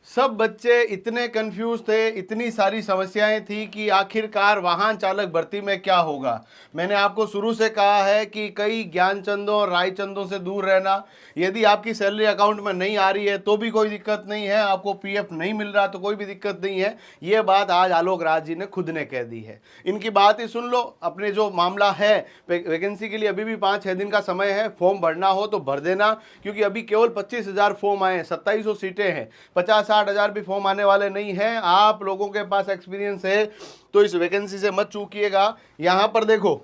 सब बच्चे इतने कंफ्यूज थे, इतनी सारी समस्याएं थी कि आखिरकार वाहन चालक भर्ती में क्या होगा। मैंने आपको शुरू से कहा है कि कई ज्ञानचंदों और रायचंदों से दूर रहना। यदि आपकी सैलरी अकाउंट में नहीं आ रही है तो भी कोई दिक्कत नहीं है, आपको पीएफ नहीं मिल रहा तो कोई भी दिक्कत नहीं है। ये बात आज आलोक राज जी ने खुद ने कह दी है। इनकी बात ही सुन लो। अपने जो मामला है, वैकेंसी के लिए अभी भी 5-6 दिन का समय है। फॉर्म भरना हो तो भर देना, क्योंकि अभी केवल 25,000 फॉर्म आए हैं, 2700 सीटें हैं। 50-60 हज़ार भी फॉर्म आने वाले नहीं हैं। आप लोगों के पास एक्सपीरियंस है तो इस वैकेंसी से मत चूकिएगा। यहां पर देखो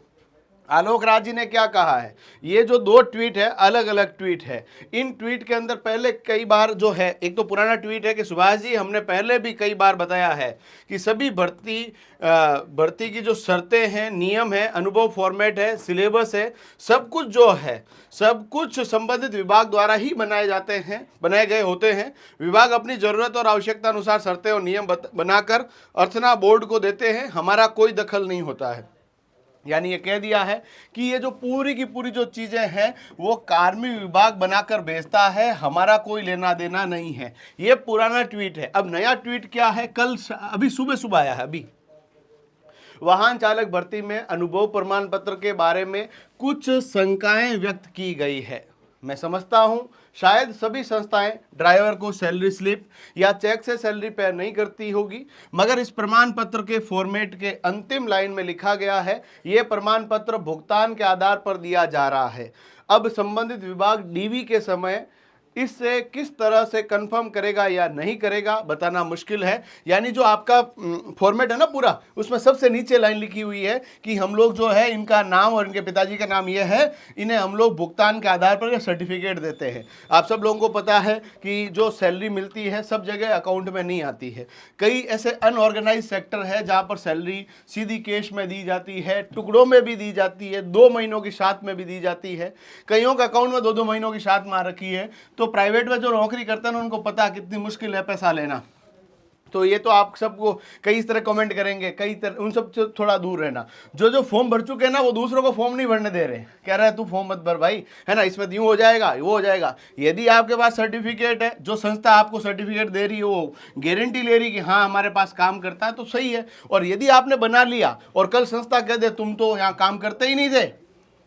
आलोक राज जी ने क्या कहा है। ये जो 2 ट्वीट है, अलग अलग ट्वीट है। इन ट्वीट के अंदर पहले कई बार जो है, एक तो पुराना ट्वीट है कि सुभाष जी हमने पहले भी कई बार बताया है कि सभी भर्ती की जो शर्तें हैं, नियम है, अनुभव फॉर्मेट है, सिलेबस है, सब कुछ जो है, सब कुछ संबंधित विभाग द्वारा ही बनाए गए होते हैं। विभाग अपनी जरूरत और आवश्यकता अनुसार शर्तें और नियम बनाकर अर्चना बोर्ड को देते हैं। हमारा कोई दखल नहीं होता है। यानी ये कह दिया है कि ये जो पूरी की पूरी जो चीजें हैं वो कार्मिक विभाग बनाकर भेजता है, हमारा कोई लेना देना नहीं है। ये पुराना ट्वीट है। अब नया ट्वीट क्या है, अभी सुबह सुबह आया है। अभी वाहन चालक भर्ती में अनुभव प्रमाण पत्र के बारे में कुछ शंकाएं व्यक्त की गई है। मैं समझता हूं शायद सभी संस्थाएं ड्राइवर को सैलरी स्लिप या चेक से सैलरी पे नहीं करती होगी, मगर इस प्रमाण पत्र के फॉर्मेट के अंतिम लाइन में लिखा गया है यह प्रमाण पत्र भुगतान के आधार पर दिया जा रहा है। अब संबंधित विभाग डीवी के समय इससे किस तरह से कंफर्म करेगा या नहीं करेगा बताना मुश्किल है। यानी जो आपका फॉर्मेट है ना पूरा, उसमें सबसे नीचे लाइन लिखी हुई है कि हम लोग जो है इनका नाम और इनके पिताजी का नाम यह है, इन्हें हम लोग भुगतान के आधार पर सर्टिफिकेट देते हैं। आप सब लोगों को पता है कि जो सैलरी मिलती है सब जगह अकाउंट में नहीं आती है। कई ऐसे अनऑर्गेनाइज सेक्टर है जहाँ पर सैलरी सीधी कैश में दी जाती है, टुकड़ों में भी दी जाती है, 2 महीनों की साथ में भी दी जाती है। कईयों के अकाउंट में 2-2 महीनों की साथ मार रखी है। तो प्राइवेट में जो नौकरी करते हैं ना, उनको पता कितनी मुश्किल है पैसा लेना। तो ये तो आप सबको कई इस तरह कमेंट करेंगे, कई तरह, उन सब से थोड़ा दूर रहना। जो फॉर्म भर चुके हैं ना, वो दूसरों को फॉर्म नहीं भरने दे रहे, कह रहा है तू फॉर्म मत भर भाई, है ना, इसमें यूं हो जाएगा वो हो जाएगा। यदि आपके पास सर्टिफिकेट है, जो संस्था आपको सर्टिफिकेट दे रही है वो गारंटी ले रही है कि हाँ हमारे पास काम करता है, तो सही है। और यदि आपने बना लिया और कल संस्था कह दे तुम तो यहाँ काम करते ही नहीं थे,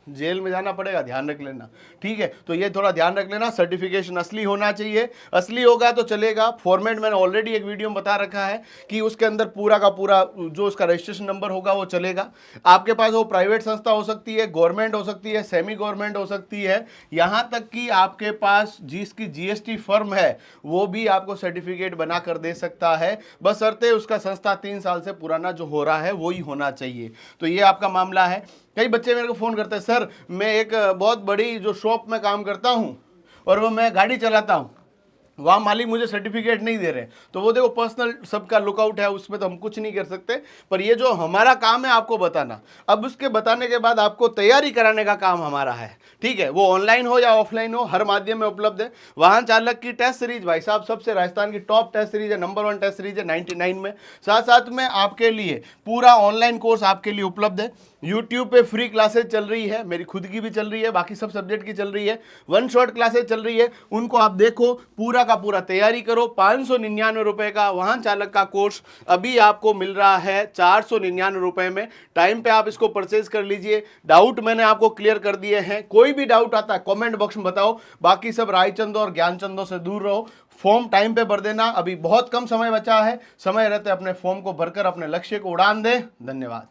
जेल में जाना पड़ेगा, ध्यान रख लेना। ठीक है, तो ये थोड़ा ध्यान रख लेना। सर्टिफिकेशन असली होना चाहिए, असली होगा तो चलेगा। फॉर्मेट मैंने ऑलरेडी एक वीडियो में बता रखा है कि उसके अंदर पूरा का पूरा जो उसका रजिस्ट्रेशन नंबर होगा वो चलेगा। आपके पास वो प्राइवेट संस्था हो सकती है, गवर्नमेंट हो सकती है, सेमी गवर्नमेंट हो सकती है, यहाँ तक कि आपके पास जिसकी जीएसटी फर्म है वो भी आपको सर्टिफिकेट बना कर दे सकता है, बशर्ते उसका संस्था 3 साल से पुराना जो हो रहा है वो ही होना चाहिए। तो ये आपका मामला है। कई बच्चे मेरे को फ़ोन करते हैं, सर मैं एक बहुत बड़ी जो शॉप में काम करता हूँ और वो मैं गाड़ी चलाता हूँ, वहाँ मालिक मुझे सर्टिफिकेट नहीं दे रहे। तो वो देखो पर्सनल सबका लुकआउट है, उसमें तो हम कुछ नहीं कर सकते, पर ये जो हमारा काम है आपको बताना। अब उसके बताने के बाद आपको तैयारी कराने का काम हमारा है। ठीक है, वो ऑनलाइन हो या ऑफलाइन हो, हर माध्यम में उपलब्ध है। वाहन चालक की टेस्ट सीरीज भाई साहब सबसे राजस्थान की टॉप टेस्ट सीरीज है, नंबर 1 टेस्ट सीरीज है 99 में। साथ साथ में आपके लिए पूरा ऑनलाइन कोर्स आपके लिए उपलब्ध है। यूट्यूब पे फ्री क्लासेज चल रही है, मेरी खुद की भी चल रही है, बाकी सब सब्जेक्ट की चल रही है। 1 शॉट क्लासेज चल रही है, उनको आप देखो, पूरा का पूरा तैयारी करो। 599 रुपए का वाहन चालक का कोर्स अभी आपको मिल रहा है 499 रुपए में। टाइम पे आप इसको परचेज कर लीजिए। डाउट मैंने आपको क्लियर कर दिए हैं, कोई भी डाउट आता है कमेंट बॉक्स में बताओ। बाकी सब रायचंदों और ज्ञानचंदों से दूर रहो। फॉर्म टाइम पे भर देना, अभी बहुत कम समय बचा है। समय रहते अपने फॉर्म को भरकर अपने लक्ष्य को उड़ान दें। धन्यवाद।